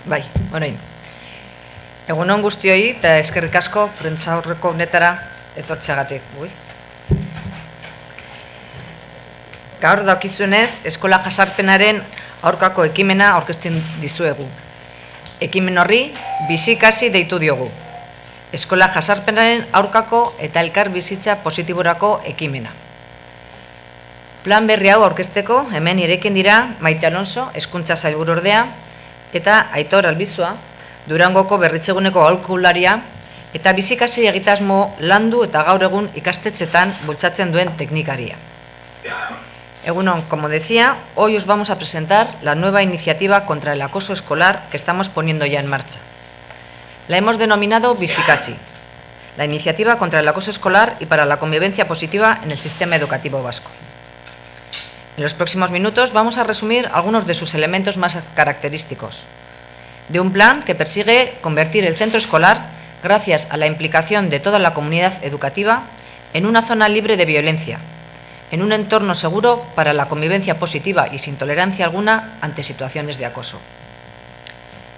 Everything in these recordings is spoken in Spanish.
Bai, orain. Egunon guztioi eta eskerrik asko prentsaurreko honetara etortzeagatik. Gaur dakizunez, eskola jazarpenaren aurkako ekimena aurkezten dizuegu. Ekimen horri bizi ikasi deitu diogu. Eskola jazarpenaren aurkako eta elkar bizitza positiborako ekimena. Plan berri hau aurkezteko hemen irekin dira Maite Alonso, Hezkuntza Sailburuordea, eta Aitor Albizua, Durangoko Berritzeguneko aholkularia, eta bizikasi egitasmo landu eta gaur egun ikastetxetan bultzatzen duen teknikaria. Egunon, como decía, hoy os vamos a presentar la nueva iniciativa contra el acoso escolar que estamos poniendo ya en marcha. La hemos denominado Bizikasi, la iniciativa contra el acoso escolar y para la convivencia positiva en el sistema educativo vasco. En los próximos minutos vamos a resumir algunos de sus elementos más característicos, de un plan que persigue convertir el centro escolar, gracias a la implicación de toda la comunidad educativa, en una zona libre de violencia, en un entorno seguro para la convivencia positiva y sin tolerancia alguna ante situaciones de acoso.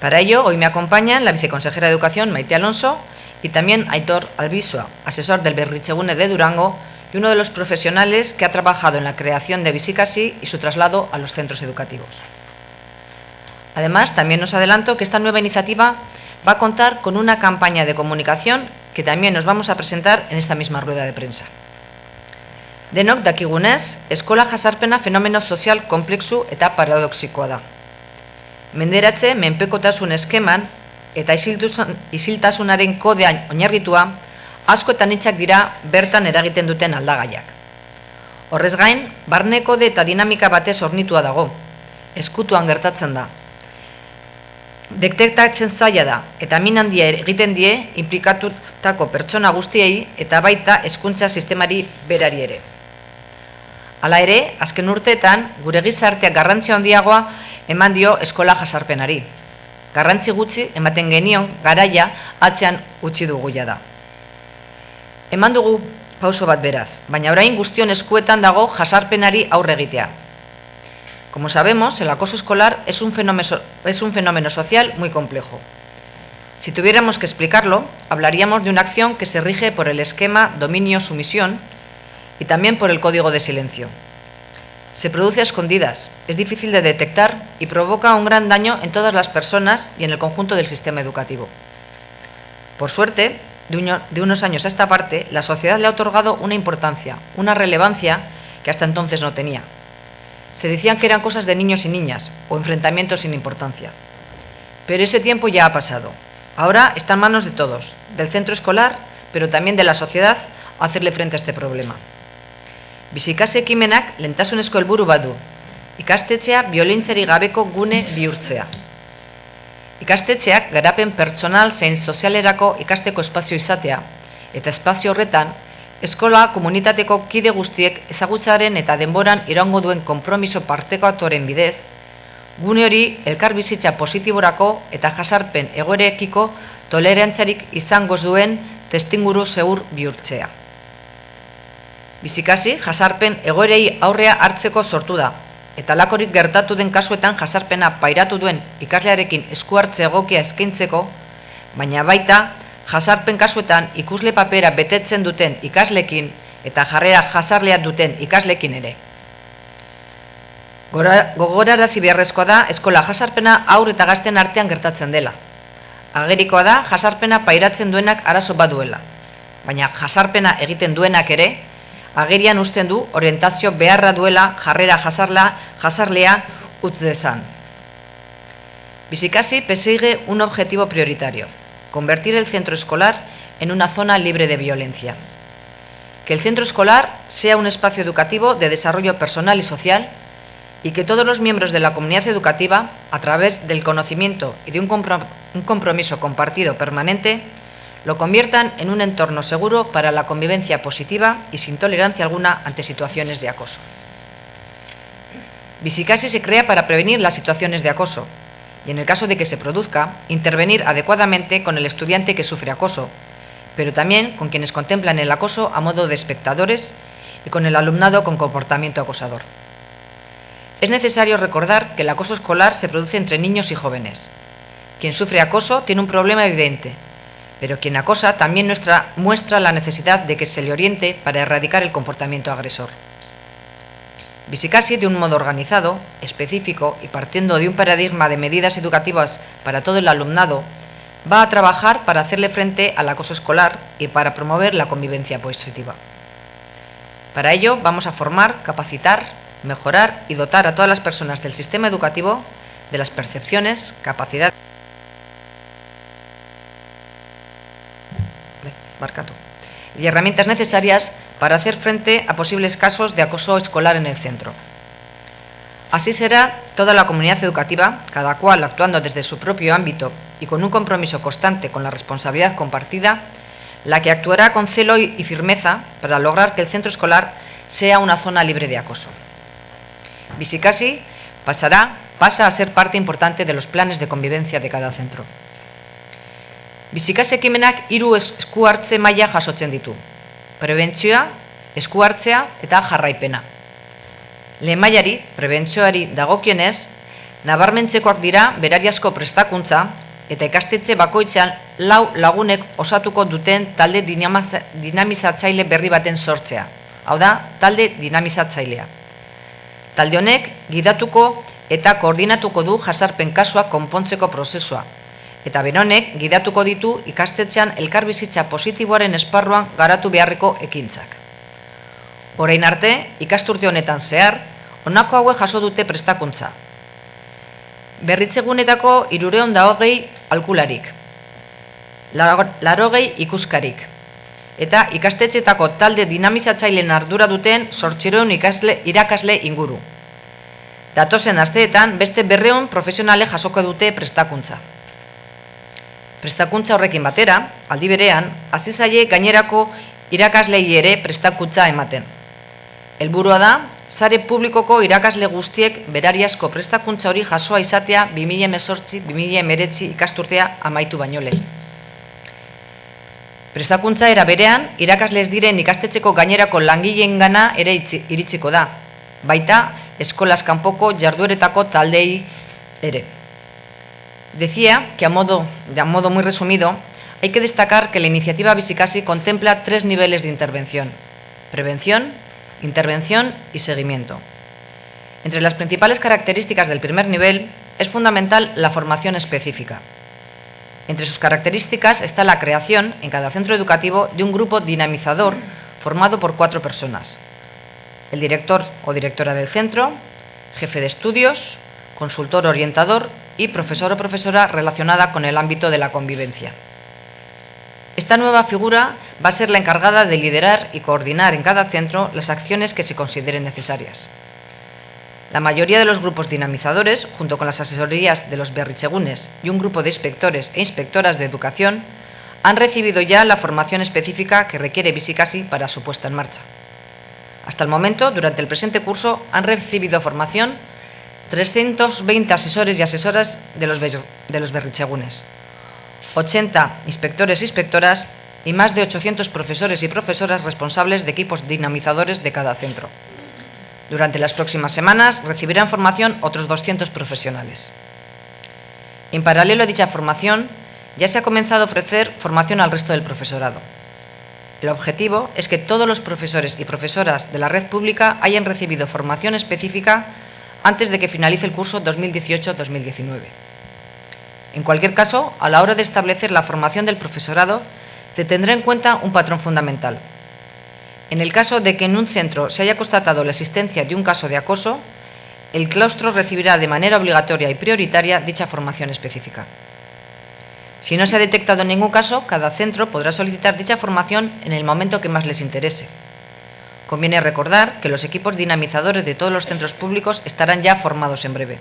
Para ello, hoy me acompañan la viceconsejera de Educación, Maite Alonso, y también Aitor Albizua, asesor del Berritzegune de Durango, y uno de los profesionales que ha trabajado en la creación de Bizikasi y su traslado a los centros educativos. Además, también os adelanto que esta nueva iniciativa va a contar con una campaña de comunicación que también nos vamos a presentar en esta misma rueda de prensa. Denok dakigunez, eskola jazarpena fenomeno sozial komplexu eta paradoxikoa da. Menderatze menpekotasun eskeman eta isiltasunaren kodean oinarritua asko eta nitzak dira bertan eragiten duten aldagaiak. Horrez gain, barne kode eta dinamika batez hornitua dago, eskutuan gertatzen da. Detektatzen zaila da, eta min handia egiten die inplikatutako pertsona guztiei eta baita hezkuntza sistemari berari ere. Hala ere, azken urteetan, gure gizarteak garrantzia handiagoa eman dio eskola jazarpenari. Garrantzi gutxi ematen genion garaia atzean utzi dugu da. Eman dugu pauso bat beraz, baina orain guztion eskuetan dago jazarpenari aurre egitea. Como sabemos, el acoso escolar es un fenómeno social muy complejo. Si tuviéramos que explicarlo, hablaríamos de una acción que se rige por el esquema dominio-sumisión y también por el código de silencio. Se produce a escondidas, es difícil de detectar y provoca un gran daño en todas las personas y en el conjunto del sistema educativo. Por suerte, de unos años a esta parte, la sociedad le ha otorgado una importancia, una relevancia que hasta entonces no tenía. Se decían que eran cosas de niños y niñas, o enfrentamientos sin importancia. Pero ese tiempo ya ha pasado. Ahora está en manos de todos, del centro escolar, pero también de la sociedad, hacerle frente a este problema. Bizikasi ekimenak lehentasunezko helburu badu, ikastetxea biolentzari gabeko gune bihurtzea. Ikastetxeak garapen pertsonal zein sozialerako ikasteko espazio izatea, eta espazio horretan, eskola komunitateko kide guztiek ezagutzaren eta denboran iraungo duen konpromiso partekatuaren bidez, gune hori elkar bizitza positiborako eta jazarpen egoerekiko tolerantzarik izango duen testinguru zeur bihurtzea. Bizikasi jazarpen egoerei aurrea hartzeko sortu da, eta lakorik gertatu den kasuetan jazarpena pairatu duen ikaslearekin esku hartze egokia eskaintzeko, baina baita jazarpen kasuetan ikusle papera betetzen duten ikaslekin eta jarrera jazarlea duten ikaslekin ere. Gogorarazi beharrezkoa da eskola jazarpena haur eta gazten artean gertatzen dela. Agerikoa da jazarpena pairatzen duenak arazo baduela, baina jazarpena egiten duenak ere, agerian uzten du orientazio beharra duela jarrera jazarlea utz dezan. Bizikasi persigue un objetivo prioritario: convertir el centro escolar en una zona libre de violencia. Que el centro escolar sea un espacio educativo de desarrollo personal y social y que todos los miembros de la comunidad educativa, a través del conocimiento y de un compromiso compartido permanente, lo conviertan en un entorno seguro para la convivencia positiva y sin tolerancia alguna ante situaciones de acoso. Bizikasi se crea para prevenir las situaciones de acoso y, en el caso de que se produzca, intervenir adecuadamente con el estudiante que sufre acoso, pero también con quienes contemplan el acoso a modo de espectadores y con el alumnado con comportamiento acosador. Es necesario recordar que el acoso escolar se produce entre niños y jóvenes, Quien sufre acoso tiene un problema evidente, pero quien acosa también muestra la necesidad de que se le oriente para erradicar el comportamiento agresor. Bizikasi, de un modo organizado, específico y partiendo de un paradigma de medidas educativas para todo el alumnado, va a trabajar para hacerle frente al acoso escolar y para promover la convivencia positiva. Para ello vamos a formar, capacitar, mejorar y dotar a todas las personas del sistema educativo de las percepciones, capacidades y herramientas necesarias para hacer frente a posibles casos de acoso escolar en el centro. Así será toda la comunidad educativa, cada cual actuando desde su propio ámbito y con un compromiso constante con la responsabilidad compartida, la que actuará con celo y firmeza para lograr que el centro escolar sea una zona libre de acoso. Bizikasi pasa a ser parte importante de los planes de convivencia de cada centro. Bizikasi ekimenak 3 esku-hartze maila jasotzen ditu: prebentzioa, esku-hartzea eta jarraipena. Lehen mailari, prebentzioari dagokionez, nabarmentzekoak dira berariazko prestakuntza eta ikastetxe bakoitzean 4 lagunek osatuko duten talde dinamizatzaile berri baten sortzea. Hau da, talde dinamizatzailea. Talde honek gidatuko eta koordinatuko du jazarpen kasuak konpontzeko prozesua, eta beronek gidatuko ditu ikastetxean elkarbizitza positiboaren esparruan garatu beharreko ekintzak. Orain arte, ikasturte honetan zehar, honako hauek jaso dute prestakuntza: berritzegunetako 320 aholkularik, 80 ikuskarik, eta ikastetxetako talde dinamizatzaileen ardura duten 800 irakasle inguru. Datozen asteetan beste 200 profesionale jasoko dute prestakuntza. Prestakuntza horrekin batera, aldi berean, hasi zaie gainerako irakaslei ere prestakuntza ematen. Helburua da, sare publikoko irakasle guztiek berariazko prestakuntza hori jasoa izatea 2018-2019 ikasturtea amaitu baino lehen. Prestakuntza era berean, irakasle ez diren ikastetxeko gainerako langileengana ere iritsiko da, baita eskolaz kanpoko jardueretako taldei ere. Decía que, a modo muy resumido, hay que destacar que la iniciativa Bizikasi contempla 3 niveles de intervención: prevención, intervención y seguimiento. Entre las principales características del primer nivel es fundamental la formación específica. Entre sus características está la creación, en cada centro educativo, de un grupo dinamizador formado por 4 personas: el director o directora del centro, jefe de estudios, consultor orientador y profesor o profesora relacionada con el ámbito de la convivencia. Esta nueva figura va a ser la encargada de liderar y coordinar en cada centro las acciones que se consideren necesarias. La mayoría de los grupos dinamizadores, junto con las asesorías de los berritzegunes y un grupo de inspectores e inspectoras de educación, han recibido ya la formación específica que requiere Bizikasi para su puesta en marcha. Hasta el momento, durante el presente curso, han recibido formación 320 asesores y asesoras de los berritzegunes, 80 inspectores e inspectoras y más de 800 profesores y profesoras responsables de equipos dinamizadores de cada centro. Durante las próximas semanas recibirán formación otros 200 profesionales. En paralelo a dicha formación, ya se ha comenzado a ofrecer formación al resto del profesorado. El objetivo es que todos los profesores y profesoras de la red pública hayan recibido formación específica antes de que finalice el curso 2018-2019. En cualquier caso, a la hora de establecer la formación del profesorado, se tendrá en cuenta un patrón fundamental. En el caso de que en un centro se haya constatado la existencia de un caso de acoso, el claustro recibirá de manera obligatoria y prioritaria dicha formación específica. Si no se ha detectado ningún caso, cada centro podrá solicitar dicha formación en el momento que más les interese. Conviene recordar que los equipos dinamizadores de todos los centros públicos estarán ya formados en breve.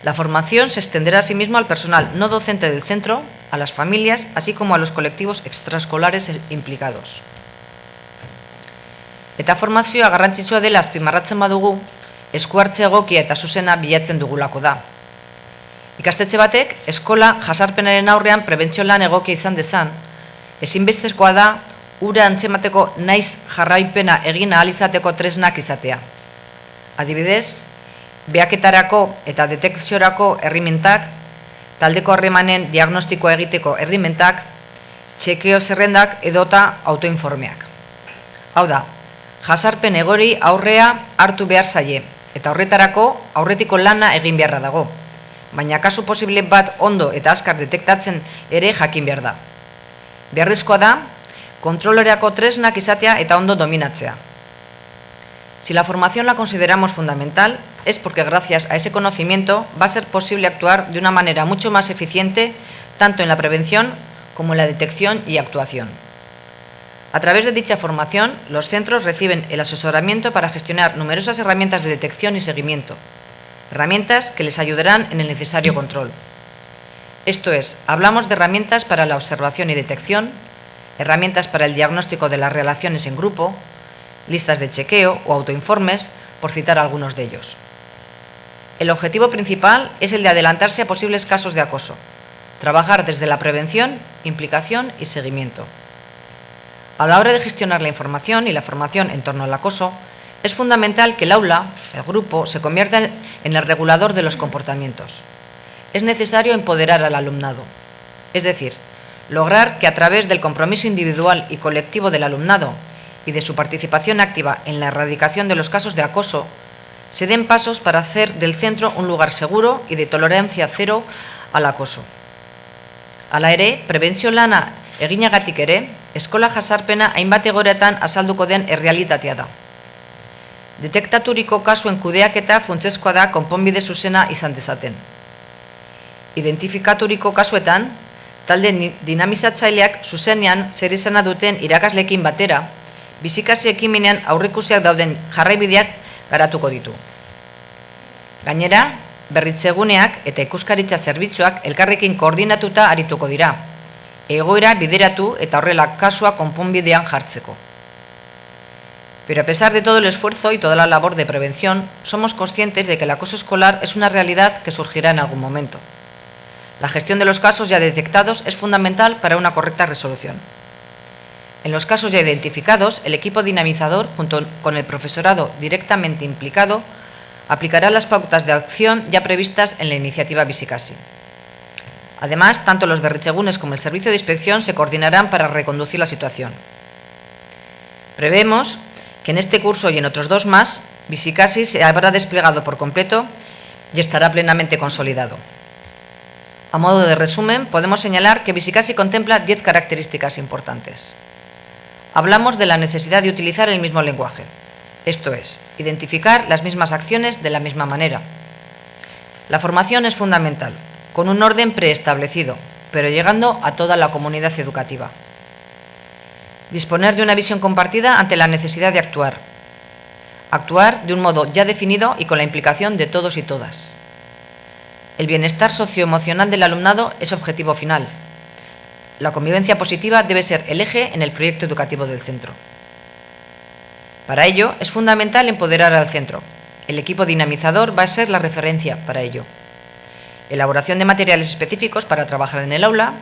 La formación se extenderá asimismo al personal no docente del centro, a las familias, así como a los colectivos extraescolares implicados. Eta formazioa garrantzitsua dela azpimarratzen badugu, esku-hartze egokia eta zuzena bilatzen dugulako da. Ikastetxe batek eskola jazarpenaren aurrean prebentzio lan egokia izan dezan, ezinbestekoa da ura antzemateko naiz jarraipena egin ahal izateko tresnak izatea. Adibidez, behaketarako eta detekziorako errimentak, taldeko harremanen diagnostikoa egiteko errimentak, txekeo zerrendak edota autoinformeak. Hau da, jasarpen egori aurrea hartu behar zaie, eta horretarako aurretiko lana egin beharra dago, baina kasu posible bat ondo eta azkar detektatzen ere jakin behar da. Beharrezkoa da, kontrolerako tresnak izatea eta ondo dominatzea. Si la formación la consideramos fundamental, es porque gracias a ese conocimiento va a ser posible actuar de una manera mucho más eficiente, tanto en la prevención como en la detección y actuación. A través de dicha formación, los centros reciben el asesoramiento para gestionar numerosas herramientas de detección y seguimiento, herramientas que les ayudarán en el necesario control. Esto es, hablamos de herramientas para la observación y detección, herramientas para el diagnóstico de las relaciones en grupo, listas de chequeo o autoinformes, por citar algunos de ellos. El objetivo principal es el de adelantarse a posibles casos de acoso, trabajar desde la prevención, implicación y seguimiento. A la hora de gestionar la información y la formación en torno al acoso, es fundamental que el aula, el grupo, se convierta en el regulador de los comportamientos. Es necesario empoderar al alumnado, es decir, lograr que a través del compromiso individual y colectivo del alumnado y de su participación activa en la erradicación de los casos de acoso, se den pasos para hacer del centro un lugar seguro y de tolerancia cero al acoso. Hala ere, prebentzio lana eginagatik ere, eskola jasarpena hainbat egoeretan azalduko den errealitatea da. Detektaturiko kasuen kudeaketa funtsezkoa da konponbide zuzena izan dezaten. Identifikaturiko kasuetan, talde dinamizatzaileak zuzenean zer izana duten irakasleekin batera, bizikasi ekimenean aurreikusiak dauden jarraibideak garatuko ditu. Gainera, berritzeguneak eta ikuskaritza zerbitzuak elkarrekin koordinatuta arituko dira, egoera bideratu eta horrela kasua konponbidean jartzeko. Pero a pesar de todo el esfuerzo y toda la labor de prevención, somos conscientes de que el acoso escolar es una realidad que surgirá en algún momento. La gestión de los casos ya detectados es fundamental para una correcta resolución. En los casos ya identificados, el equipo dinamizador, junto con el profesorado directamente implicado, aplicará las pautas de acción ya previstas en la iniciativa Bizikasi. Además, tanto los berritzegunes como el servicio de inspección se coordinarán para reconducir la situación. Prevemos que en este curso y en otros 2 más, Bizikasi se habrá desplegado por completo y estará plenamente consolidado. A modo de resumen, podemos señalar que Bizikasi contempla 10 características importantes. Hablamos de la necesidad de utilizar el mismo lenguaje, esto es, identificar las mismas acciones de la misma manera. La formación es fundamental, con un orden preestablecido, pero llegando a toda la comunidad educativa. Disponer de una visión compartida ante la necesidad de actuar. Actuar de un modo ya definido y con la implicación de todos y todas. El bienestar socioemocional del alumnado es objetivo final. La convivencia positiva debe ser el eje en el proyecto educativo del centro. Para ello, es fundamental empoderar al centro. El equipo dinamizador va a ser la referencia para ello. Elaboración de materiales específicos para trabajar en el aula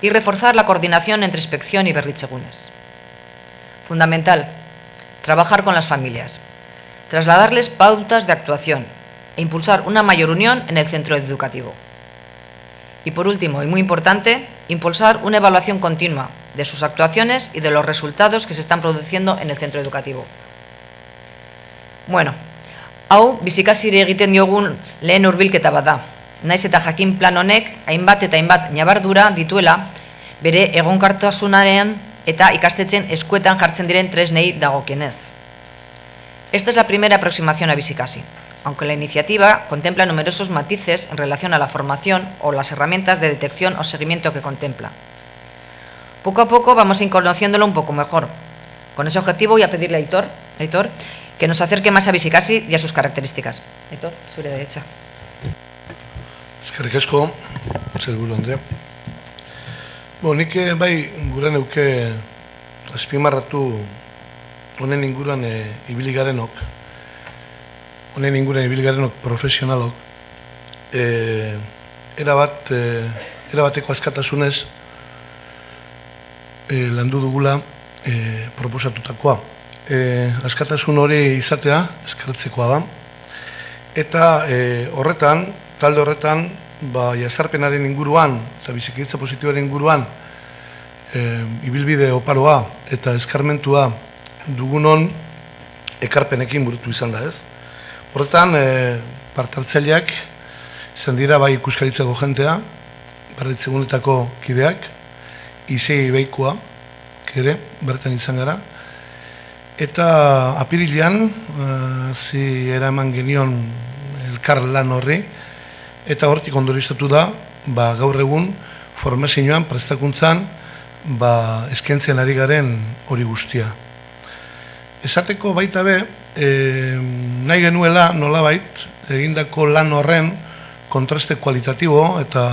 y reforzar la coordinación entre inspección y berritzegunes. Fundamental, trabajar con las familias, trasladarles pautas de actuación e impulsar una mayor unión en el centro educativo. Y por último, y muy importante, impulsar una evaluación continua de sus actuaciones y de los resultados que se están produciendo en el centro educativo. Bueno, hau Bizikasiri egiten diogun lehen hurbilketa bat da. Naiz eta jakin plan honek hainbat eta hainbat ñabardura dituela bere egonkortasunean eta ikastetxeen eskuetan jartzen diren tresnei dagokienez. Esta es la primera aproximación a Bizikasi, aunque la iniciativa contempla numerosos matices en relación a la formación o las herramientas de detección o seguimiento que contempla. Poco a poco vamos a ir conociéndolo un poco mejor. Con ese objetivo voy a pedirle a Aitor, que nos acerque más a Bizikasi y a sus características. Aitor, zure derecha. Eskerrik asko, Sailburu Andrea. Nik bai gure neuke azpimarratu honen inguruan ibili garenok, profesionalok, erabateko askatasunez landu dugula proposatutakoa. Askatasun hori izatea eskertzekoa da, eta talde horretan jazarpenaren inguruan eta bizikidetza positiboaren inguruan ibilbide oparoa eta eskarmentua dugunon ekarpenekin burutu izan da, ez? Horretan, parte hartzaileak izan dira bai ikuskaritzako jentea, Barritzegunetako kideak, Izei Beikoa, ere, bertan izan gara, eta apirilean, eraman genion elkar lan horri, eta hortik ondorioztatu da, gaur egun, formazioan, prestakuntzan, eskentzen ari garen hori guztia. Esateko baita be, nahi genuela nolabait, egindako lan horren kontraste kualitatibo eta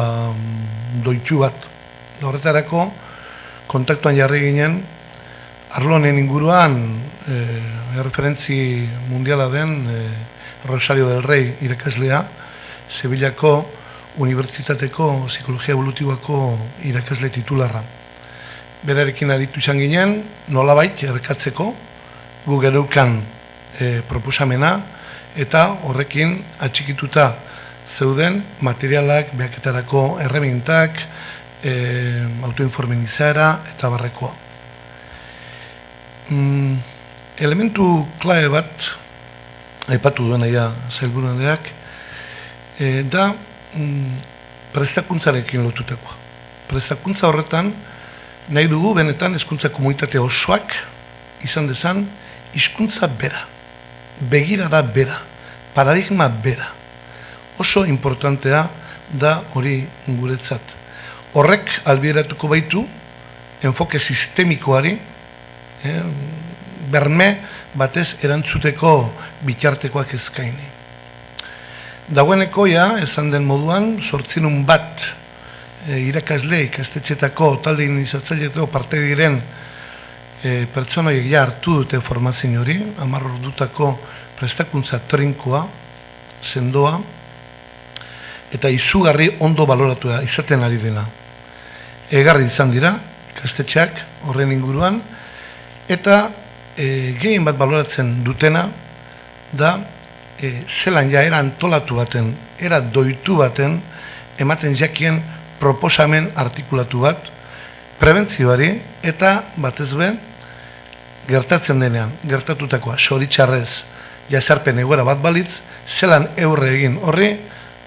doitu bat. Horretarako, kontaktuan jarri ginen, arlonen inguruan, referentzi mundiala den Rosario del Rey irakaslea, Sevillako Unibertsitateko Psikologia Evolutiboako irakasle titularra. Berarekin aritu izan ginen, nolabait erkatzeko, gu gereukan proposamena, eta horrekin atxikituta zeuden materialak, behaketarako erremintak, autoinformen izaera eta barrekoa. Elementu klabe bat, aipatu duen aia zailburu handeak, da prestakuntzarekin lotutakoa. Prestakuntza horretan, nahi dugu benetan hezkuntza komunitate osoak izan dezan hizkuntza bera, begirada bera, paradigma bera. Oso importantea da hori guretzat. Horrek albideratuko baitu enfoke sistemikoari berme batez erantzuteko bitartekoak eskaini. Dagoeneko esan den moduan, 800 bat irakasle ikastetxetako talde iniziatzaileetako parte diren pertsonoiek hartu dute formazio hori, 10 ordutako prestakuntza trinkoa, sendoa, eta izugarri ondo baloratua izaten ari dena. Egarri izan dira, ikastetxeak horren inguruan, eta gehien bat baloratzen dutena da zelan era antolatu baten, era doitu baten, ematen jakien proposamen artikulatu bat, prebentzioari eta batez be, gertatzen denean, gertatutakoa, zoritxarrez, jazarpen egoera bat balitz, zelan eurre egin horri,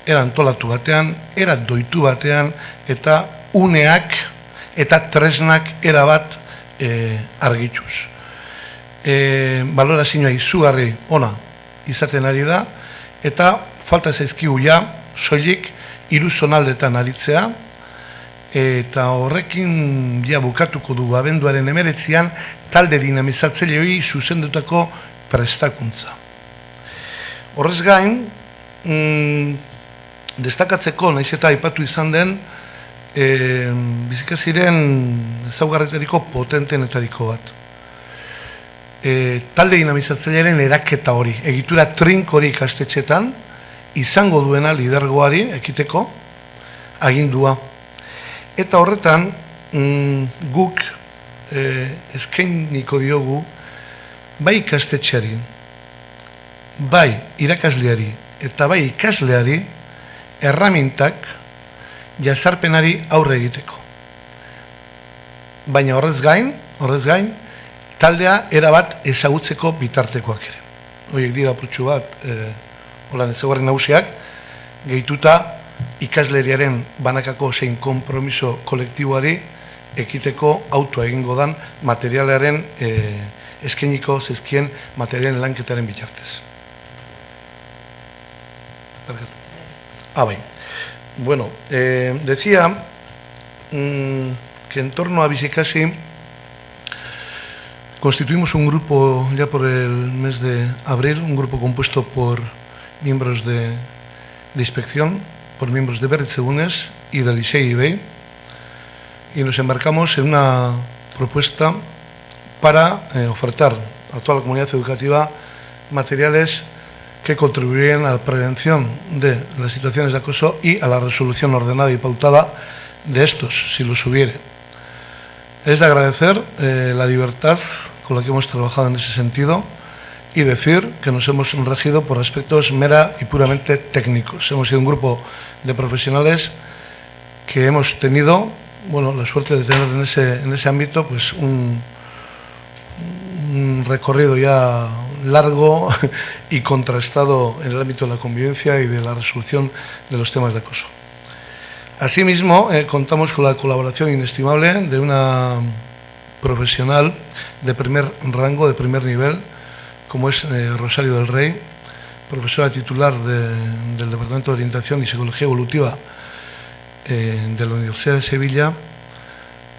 era antolatu batean, era doitu batean, eta uneak eta tresnak erabat argituz. Balorazioa izugarri ona izaten ari da, eta falta zaizkigu soilik hiru zonaldetan aritzea, eta horrekin bukatuko dugu abenduaren 19an talde dinamizatzaileei zuzendutako prestakuntza. Horrez gain, destakatzeko, nahiz eta aipatu izan den, bizikaziren ezaugarretariko potentenetariko bat. Talde dinamizatzailearen eraketa hori, egitura trink hori ikastetxetan, izango duena lidergoari ekiteko agindua. Eta horretan, guk eskainiko diogu bai ikastetxeari, bai irakasleari eta bai ikasleari erramintak jazarpenari aurre egiteko. Baina horrez gain, taldea erabat ezagutzeko bitartekoak ere. Horiek dira apurtxu bat, holan ezaguarren nagusiak, gehituta ikasleriaren banakako zein konpromiso kolektiboari ekiteko autua egingo dan materialaren eskainiko zezkien materialen lanketaren bitartez. Bai. Bueno, decía que en torno a Bizikasi constituimos un grupo ya por el mes de abril, un grupo compuesto por miembros de inspección, por miembros de Berritzegunes y del Isei Ivei, y nos embarcamos en una propuesta para ofertar a toda la comunidad educativa materiales que contribuirían a la prevención de las situaciones de acoso y a la resolución ordenada y pautada de estos, si los hubiere. Es de agradecer la libertad con la que hemos trabajado en ese sentido y decir que nos hemos regido por aspectos mera y puramente técnicos. Hemos sido un grupo de profesionales que hemos tenido, bueno, la suerte de tener en ese ámbito pues un recorrido ya largo y contrastado en el ámbito de la convivencia y de la resolución de los temas de acoso. Asimismo, contamos con la colaboración inestimable de una profesional de primer rango, de primer nivel, como es Rosario del Rey, profesora titular del Departamento de Orientación y Psicología Evolutiva de la Universidad de Sevilla,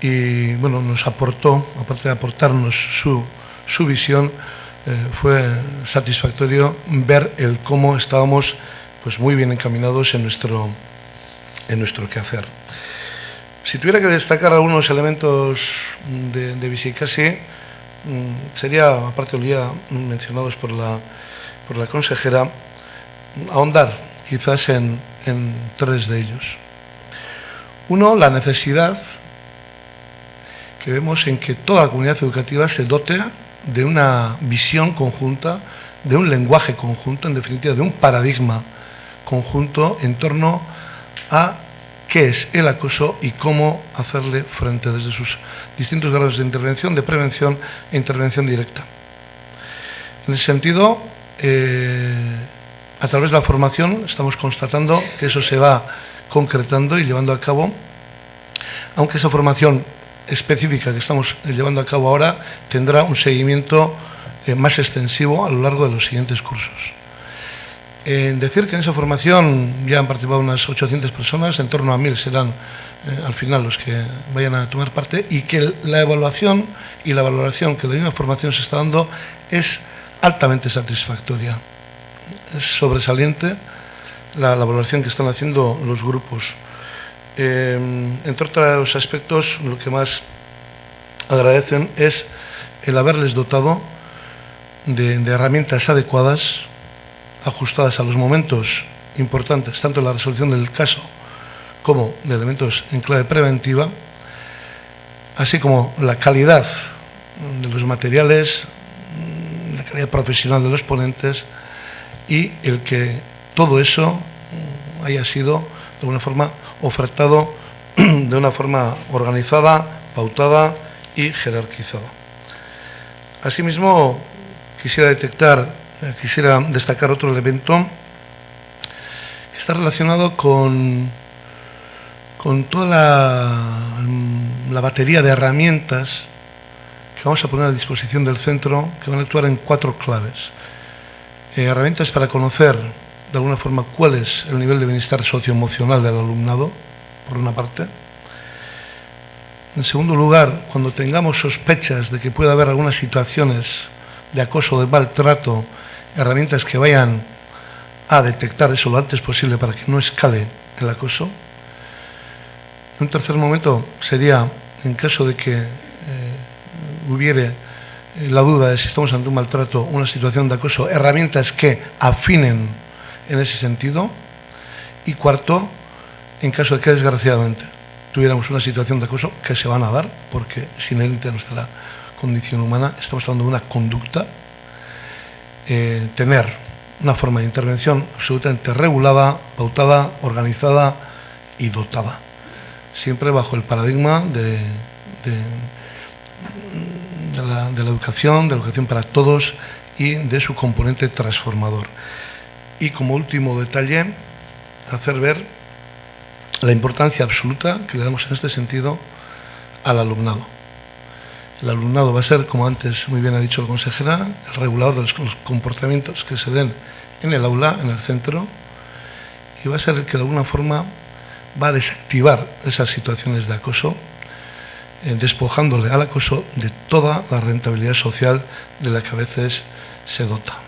y bueno, nos aportó, aparte de aportarnos su visión, fue satisfactorio ver el cómo estábamos pues muy bien encaminados en nuestro quehacer. Si tuviera que destacar algunos elementos de Bizikasi, sería, aparte de los ya mencionados por la consejera, ahondar quizás en 3 de ellos. Uno, la necesidad que vemos en que toda la comunidad educativa se dote de una visión conjunta, de un lenguaje conjunto, en definitiva de un paradigma conjunto en torno a qué es el acoso y cómo hacerle frente desde sus distintos grados de intervención, de prevención e intervención directa. En ese sentido, a través de la formación estamos constatando que eso se va concretando y llevando a cabo, aunque esa formación específica que estamos llevando a cabo ahora tendrá un seguimiento más extensivo a lo largo de los siguientes cursos. Decir que en esa formación ya han participado unas 800 personas, en torno a 1000 serán al final los que vayan a tomar parte, y que la evaluación y la valoración que de la misma formación se está dando es altamente satisfactoria. Es sobresaliente la valoración que están haciendo los grupos. Entre otros aspectos, lo que más agradecen es el haberles dotado de herramientas adecuadas, ajustadas a los momentos importantes, tanto en la resolución del caso como de elementos en clave preventiva, así como la calidad de los materiales, la calidad profesional de los ponentes, y el que todo eso haya sido de alguna forma ofertado de una forma organizada, pautada y jerarquizada. Asimismo, quisiera destacar otro elemento que está relacionado con toda la batería de herramientas que vamos a poner a disposición del centro, que van a actuar en 4 claves. Herramientas para conocer de alguna forma cuál es el nivel de bienestar socioemocional del alumnado, por una parte. En segundo lugar, cuando tengamos sospechas de que pueda haber algunas situaciones de acoso o de maltrato, herramientas que vayan a detectar eso lo antes posible para que no escale el acoso. Un tercer momento sería, en caso de que hubiere la duda de si estamos ante un maltrato, una situación de acoso, herramientas que afinen en ese sentido. Y cuarto, en caso de que desgraciadamente tuviéramos una situación de acoso, que se van a dar, porque es inherente a nuestra condición humana, estamos hablando de una conducta, tener una forma de intervención absolutamente regulada, pautada, organizada y dotada, siempre bajo el paradigma de la educación, de la educación para todos y de su componente transformador. Y como último detalle, hacer ver la importancia absoluta que le damos en este sentido al alumnado. El alumnado va a ser, como antes muy bien ha dicho la consejera, el regulador de los comportamientos que se den en el aula, en el centro, y va a ser el que de alguna forma va a desactivar esas situaciones de acoso, despojándole al acoso de toda la rentabilidad social de la que a veces se dota.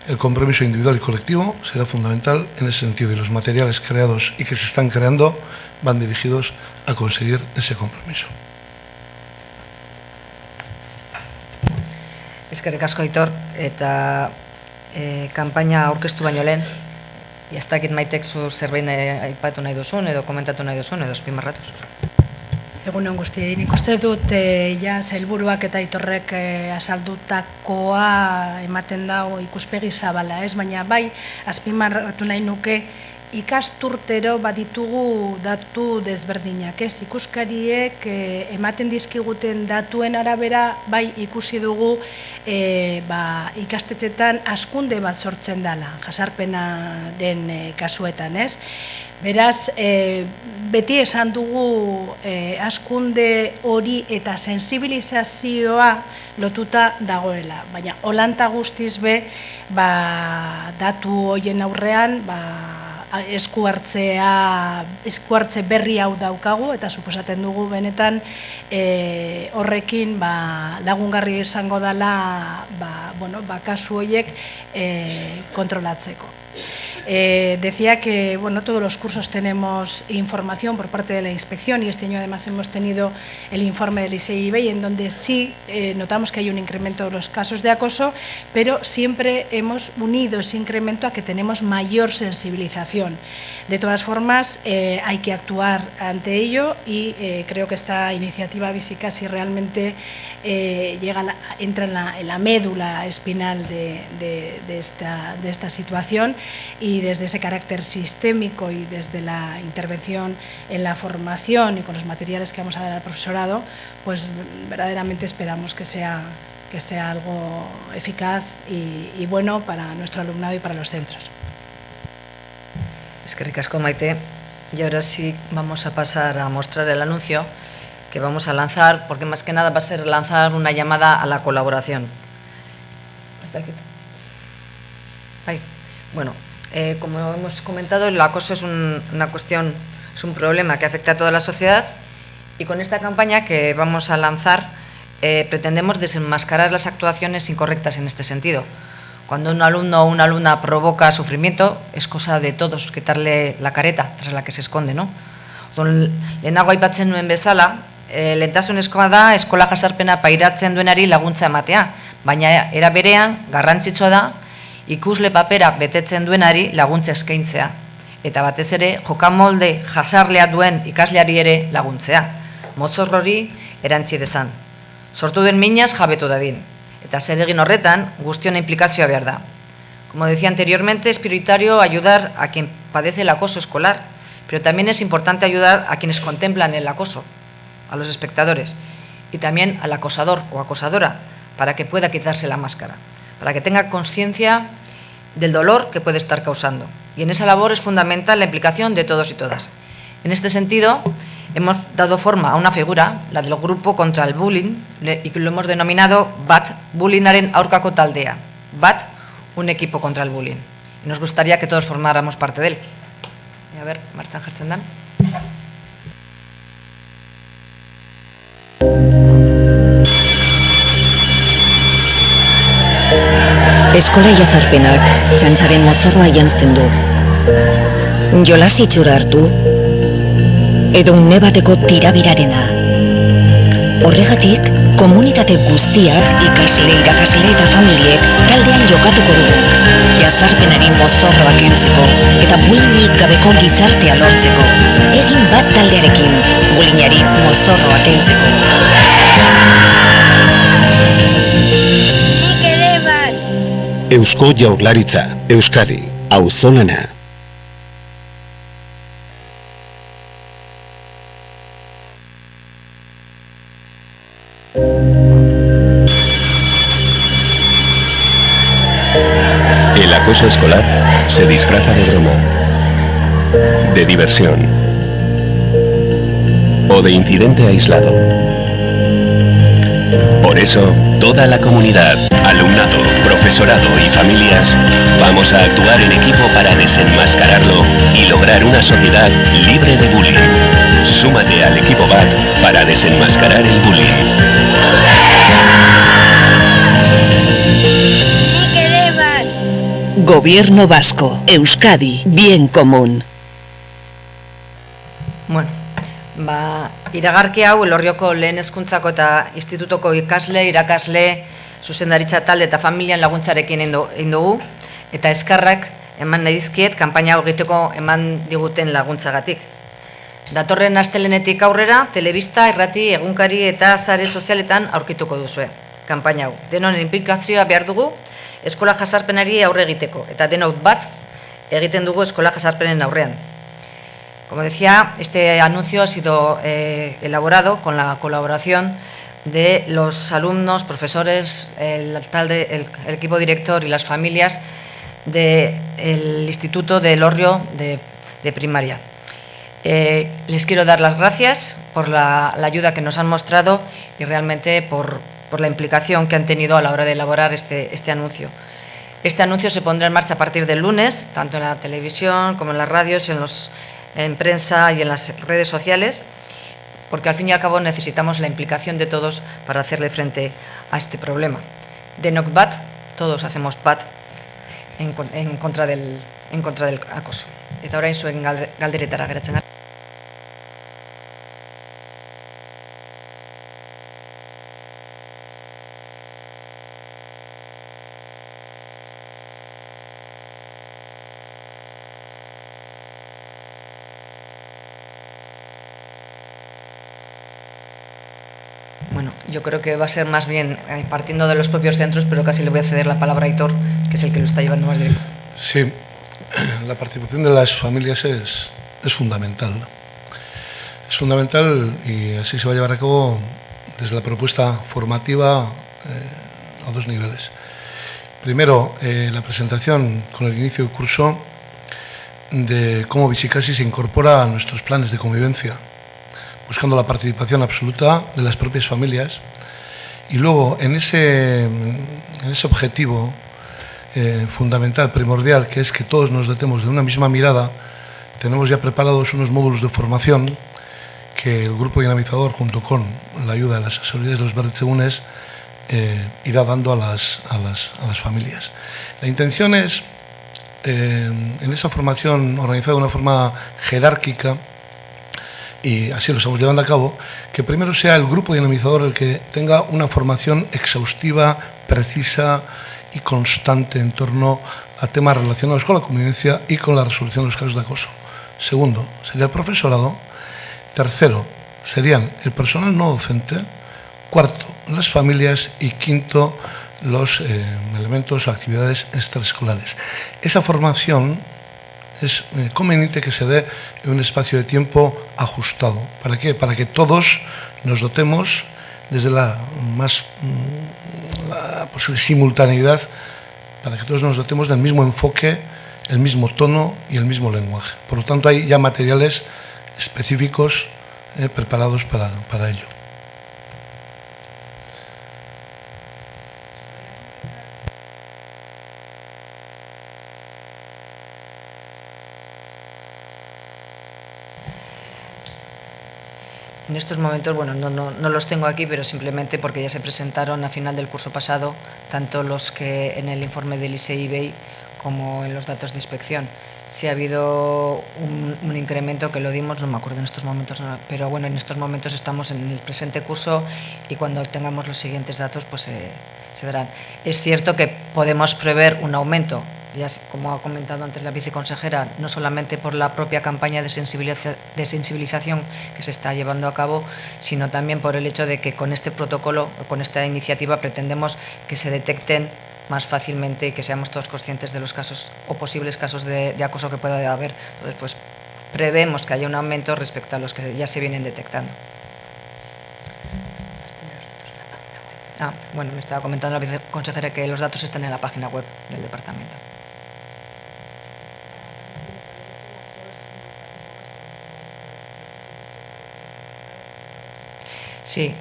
El compromiso individual y colectivo será fundamental en ese sentido, y los materiales creados y que se están creando van dirigidos a conseguir ese compromiso. Eskerrik asko, Aitor, eta kanpaina aurkeztu baino lehen, ez dakit Maitek zu zerbait aipatu nahi duzun, edo komentatu nahi duzun, edo azpimarratuz. Egunon guzti, nik uste dut helburuak eta Aitorrek azaldutakoa ematen dago ikuspegi zabala, ez? Baina bai, azpimarratu nahi nuke ikasturtero baditugu datu desberdinak, ez? Ikuskariek ematen dizkiguten datuen arabera bai ikusi dugu ikastetxetan hazkunde bat sortzen dela, jazarpenaren kasuetan, ez? Beraz, beti esan dugu hazkunde hori eta sensibilizazioa lotuta dagoela. Baina, holanta guztiz be, datu horien aurrean, esku hartze berri hau daukagu, eta suposatzen dugu benetan horrekin lagungarri izango dela kasu horiek kontrolatzeko. Decía que todos los cursos tenemos información por parte de la inspección y este año además hemos tenido el informe del ISEI-IBEI en donde sí notamos que hay un incremento de los casos de acoso, pero siempre hemos unido ese incremento a que tenemos mayor sensibilización. De todas formas, hay que actuar ante ello y creo que esta iniciativa Bizikasi realmente entra en la médula espinal de esta situación y desde ese carácter sistémico y desde la intervención en la formación y con los materiales que vamos a dar al profesorado, pues verdaderamente esperamos que sea algo eficaz y bueno para nuestro alumnado y para los centros. Eskerrik asko, Maite. Y ahora sí vamos a pasar a mostrar el anuncio que vamos a lanzar, porque más que nada va a ser lanzar una llamada a la colaboración. Bueno, como hemos comentado, el acoso es una cuestión, es un problema que afecta a toda la sociedad y con esta campaña que vamos a lanzar pretendemos desenmascarar las actuaciones incorrectas en este sentido. Cuando un alumno o una alumna provoca sufrimiento, es cosa de todos quitarle la careta tras la que se esconde, ¿no? Lehenago aipatzen nuen bezala, lehentasunezkoa da eskola jazarpena pairatzen duenari laguntza ematea, baina era berean garrantzitsua da ikusle papera betetzen duenari laguntza eskaintzea, eta batez ere jokamolde jasarlea duen ikasleari ere laguntzea, mozor hori erantzi dezan. Sortu den minaz jabetu dadin, eta zer egin horretan guztion implikazioa behar da. Como decía anteriormente, es prioritario ayudar a quien padece el acoso escolar, pero también es importante ayudar a quienes contemplan el acoso, a los espectadores, y también al acosador o acosadora, para que pueda quitarse la máscara, para que tenga conciencia del dolor que puede estar causando. Y en esa labor es fundamental la implicación de todos y todas. En este sentido, hemos dado forma a una figura, la del grupo contra el bullying, y que lo hemos denominado BAT, Bullyingaren aurkako taldea. BAT, un equipo contra el bullying. Y nos gustaría que todos formáramos parte de él. Y a ver, martxan jartzen dan. Eskola jazarpenak txantxaren mozorroa janzten du. Jolas itxura hartu, edo une bateko tirabirarena. Horregatik, komunitate guztiak, ikasle, irakasle eta familiek taldean jokatuko dugu. Jazarpenari mozorroa kentzeko eta bullyingik gabeko gizartea lortzeko. Egin bat taldearekin, bullyingari mozorroa kentzeko. Eusko Jaurlaritza, Euskadi, auzolana. El acoso escolar se disfraza de broma, de diversión o de incidente aislado. Por eso, toda la comunidad, alumnado, profesorado y familias, vamos a actuar en equipo para desenmascararlo y lograr una sociedad libre de bullying. Súmate al equipo BAT para desenmascarar el bullying. Gobierno Vasco, Euskadi, bien común. Bueno, iragarki hau Elorrioko lehen hezkuntzako eta institutoko ikasle, irakasle, zuzendaritza talde eta familian laguntzarekin egin dugu, eta eskarrak eman nahi dizkiet kanpaina hau egiteko eman diguten laguntzagatik. Datorren astelenetik aurrera, telebista, irrati, egunkari eta sare sozialetan aurkituko duzue. Kanpaina hau. Denon inplikazioa behar dugu eskola jazarpenari aurre egiteko, eta denok bat egiten dugu eskola jazarpenen aurrean. Como decía, este anuncio ha sido elaborado con la colaboración de los alumnos, profesores, el equipo director y las familias del Instituto de Elorrio de primaria. Les quiero dar las gracias por la ayuda que nos han mostrado y realmente por la implicación que han tenido a la hora de elaborar este anuncio. Este anuncio se pondrá en marcha a partir del lunes, tanto en la televisión como en las radios, en prensa y en las redes sociales, porque al fin y al cabo necesitamos la implicación de todos para hacerle frente a este problema. Denok bat, todos hacemos bat en contra del acoso. Eta orain zuen galderetara geratzen gara. Bueno, yo creo que va a ser más bien partiendo de los propios centros, pero casi le voy a ceder la palabra a Aitor, que es el que lo está llevando más directo. Sí, la participación de las familias es fundamental. Es fundamental y así se va a llevar a cabo desde la propuesta formativa a dos niveles. Primero, la presentación con el inicio del curso de cómo Bizikasi se incorpora a nuestros planes de convivencia, buscando la participación absoluta de las propias familias. Y luego, en ese objetivo fundamental, primordial, que es que todos nos dotemos de una misma mirada, tenemos ya preparados unos módulos de formación que el grupo dinamizador, junto con la ayuda de las asesorías de los berritzegunes, irá dando a las familias. La intención es, en esa formación organizada de una forma jerárquica, y así lo estamos llevando a cabo, que primero sea el grupo dinamizador el que tenga una formación exhaustiva, precisa y constante en torno a temas relacionados con la convivencia y con la resolución de los casos de acoso. Segundo, sería el profesorado. Tercero, serían el personal no docente. Cuarto, las familias. Y quinto, los elementos o actividades extraescolares. Esa formación es conveniente que se dé en un espacio de tiempo ajustado. ¿Para qué? Para que todos nos dotemos desde la posible simultaneidad, para que todos nos dotemos del mismo enfoque, el mismo tono y el mismo lenguaje. Por lo tanto, hay ya materiales específicos preparados para ello. En estos momentos, bueno, no los tengo aquí, pero simplemente porque ya se presentaron a final del curso pasado, tanto los que en el informe del ISEI como en los datos de inspección. Si ha habido un incremento que lo dimos, no me acuerdo en estos momentos, pero bueno, en estos momentos estamos en el presente curso y cuando tengamos los siguientes datos, pues se darán. Es cierto que podemos prever un aumento, ya como ha comentado antes la viceconsejera, no solamente por la propia campaña de sensibilización que se está llevando a cabo, sino también por el hecho de que con este protocolo, con esta iniciativa, pretendemos que se detecten más fácilmente y que seamos todos conscientes de los casos o posibles casos de acoso que pueda haber. Entonces, pues prevemos que haya un aumento respecto a los que ya se vienen detectando. Bueno, me estaba comentando la viceconsejera que los datos están en la página web del departamento. Sí,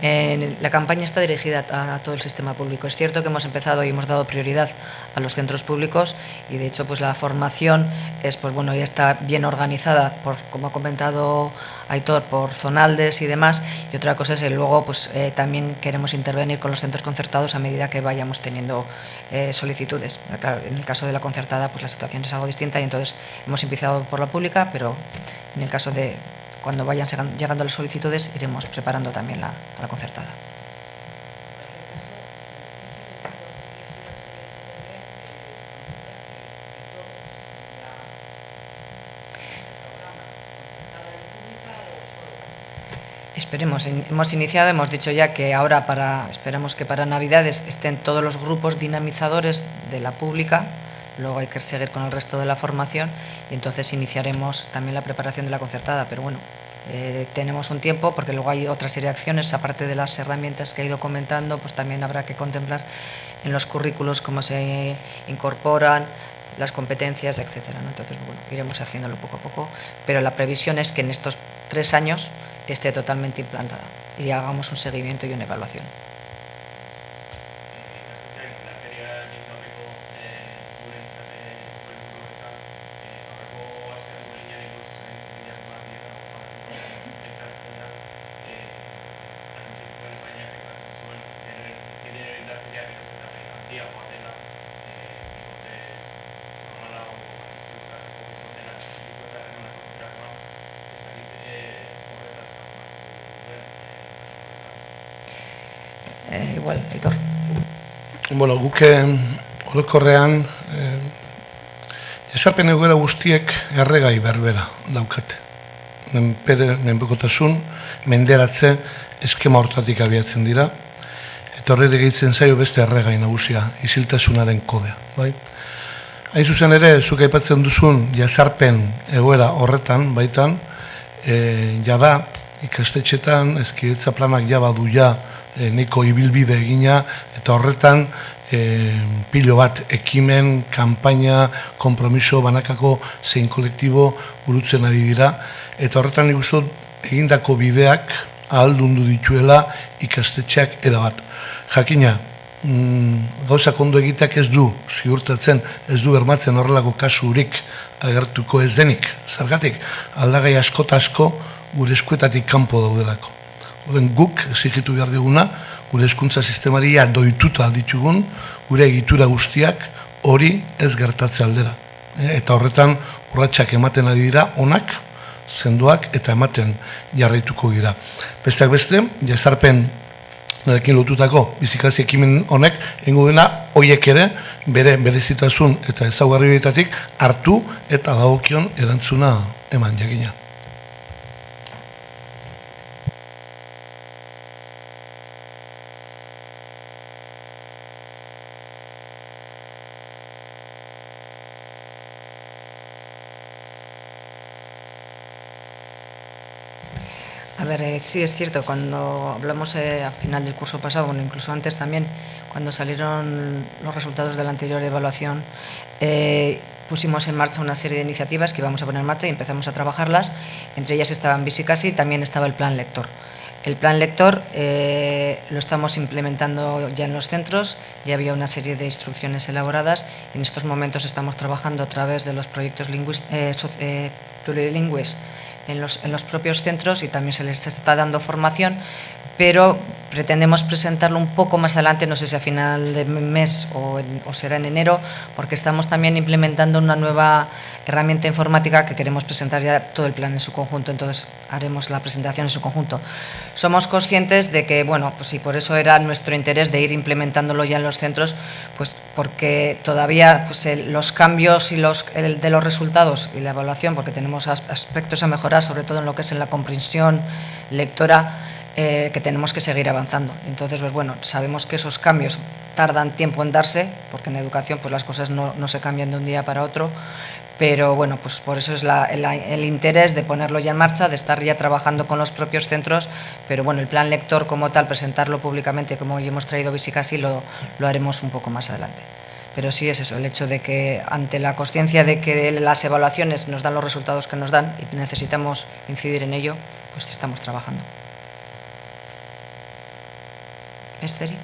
la campaña está dirigida a todo el sistema público. Es cierto que hemos empezado y hemos dado prioridad a los centros públicos y de hecho pues la formación es, pues bueno, ya está bien organizada por, como ha comentado Aitor, por zonaldes y demás, y otra cosa es que luego pues también queremos intervenir con los centros concertados a medida que vayamos teniendo solicitudes. Claro, en el caso de la concertada pues la situación es algo distinta y entonces hemos empezado por la pública, pero en el caso de cuando vayan llegando las solicitudes, iremos preparando también a la concertada. Esperemos, hemos iniciado, hemos dicho ya que ahora esperamos que para Navidades estén todos los grupos dinamizadores de la pública, luego hay que seguir con el resto de la formación y entonces iniciaremos también la preparación de la concertada, pero bueno, tenemos un tiempo porque luego hay otra serie de acciones, aparte de las herramientas que he ido comentando, pues también habrá que contemplar en los currículos cómo se incorporan las competencias, etcétera, ¿no? Entonces, bueno, iremos haciéndolo poco a poco, pero la previsión es que en estos 3 años esté totalmente implantada y hagamos un seguimiento y una evaluación. Igual, Aitor. Bueno, guk orokorrean esapen egoera guztiek erregai berbera daukate. Menpekotasun, menderatze eskema hortatik abiatzen dira, eta horre gehitzen zaio beste erregai nagusia, isiltasunaren kodea. Bai? Hain zuzen ere, zuk aipatzen duzun jazarpen egoera horretan, baitan, jada ikastetxetan, ezkidetza planak jabadu niko ibilbide egina, eta horretan pilo bat ekimen, kanpaina, konpromiso, banakako zein kolektibo burutzen ari dira, eta horretan nik uste egindako bideak ahaldundu dituela ikastetxeak erabat. Jakina, gauzak ondo egiteak ez du ziurtatzen, ez du bermatzen horrelako kasurik agertuko ez denik. Zergatik, aldagai asko eta asko gure eskuetatik kanpo daudelako. Guk exigitu behar diguna, gure hezkuntza sistemaria doituta ditugun, gure egitura guztiak hori ez gertatze aldera. Eta horretan urratsak ematen ari dira, onak, zenduak eta ematen jarraituko dira. Besteak beste, jazarpen narekin lotutako bizikasi ekimen honek, ingo dena, horiek ere, bere berezitasun eta ezaugarrietatik hartu eta dagokion erantzuna eman jakina. A ver, sí es cierto, cuando hablamos al final del curso pasado, bueno, incluso antes también, cuando salieron los resultados de la anterior evaluación, pusimos en marcha una serie de iniciativas que íbamos a poner en marcha y empezamos a trabajarlas. Entre ellas estaban Visicasi y también estaba el plan lector. El plan lector lo estamos implementando ya en los centros, ya había una serie de instrucciones elaboradas y en estos momentos estamos trabajando a través de los proyectos plurilingües en los propios centros y también se les está dando formación, pero pretendemos presentarlo un poco más adelante, no sé si a final de mes o será en enero, porque estamos también implementando una nueva herramienta informática que queremos presentar ya todo el plan en su conjunto, entonces haremos la presentación en su conjunto. Somos conscientes de que, bueno, pues sí, por eso era nuestro interés de ir implementándolo ya en los centros, pues porque todavía pues los cambios y de los resultados y la evaluación, porque tenemos aspectos a mejorar, sobre todo en lo que es en la comprensión lectora, que tenemos que seguir avanzando. Entonces, pues bueno, sabemos que esos cambios tardan tiempo en darse, porque en educación pues las cosas no se cambian de un día para otro, pero bueno, pues por eso es el interés de ponerlo ya en marcha, de estar ya trabajando con los propios centros, pero bueno, el plan lector como tal, presentarlo públicamente como hoy hemos traído Visicasi, lo haremos un poco más adelante. Pero sí es eso, el hecho de que ante la consciencia de que las evaluaciones nos dan los resultados que nos dan y necesitamos incidir en ello, pues estamos trabajando. Esterik.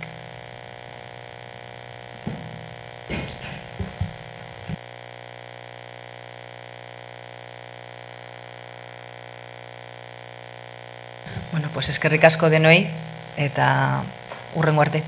Bueno, pues eskerrik asko denoi eta hurrengo arte.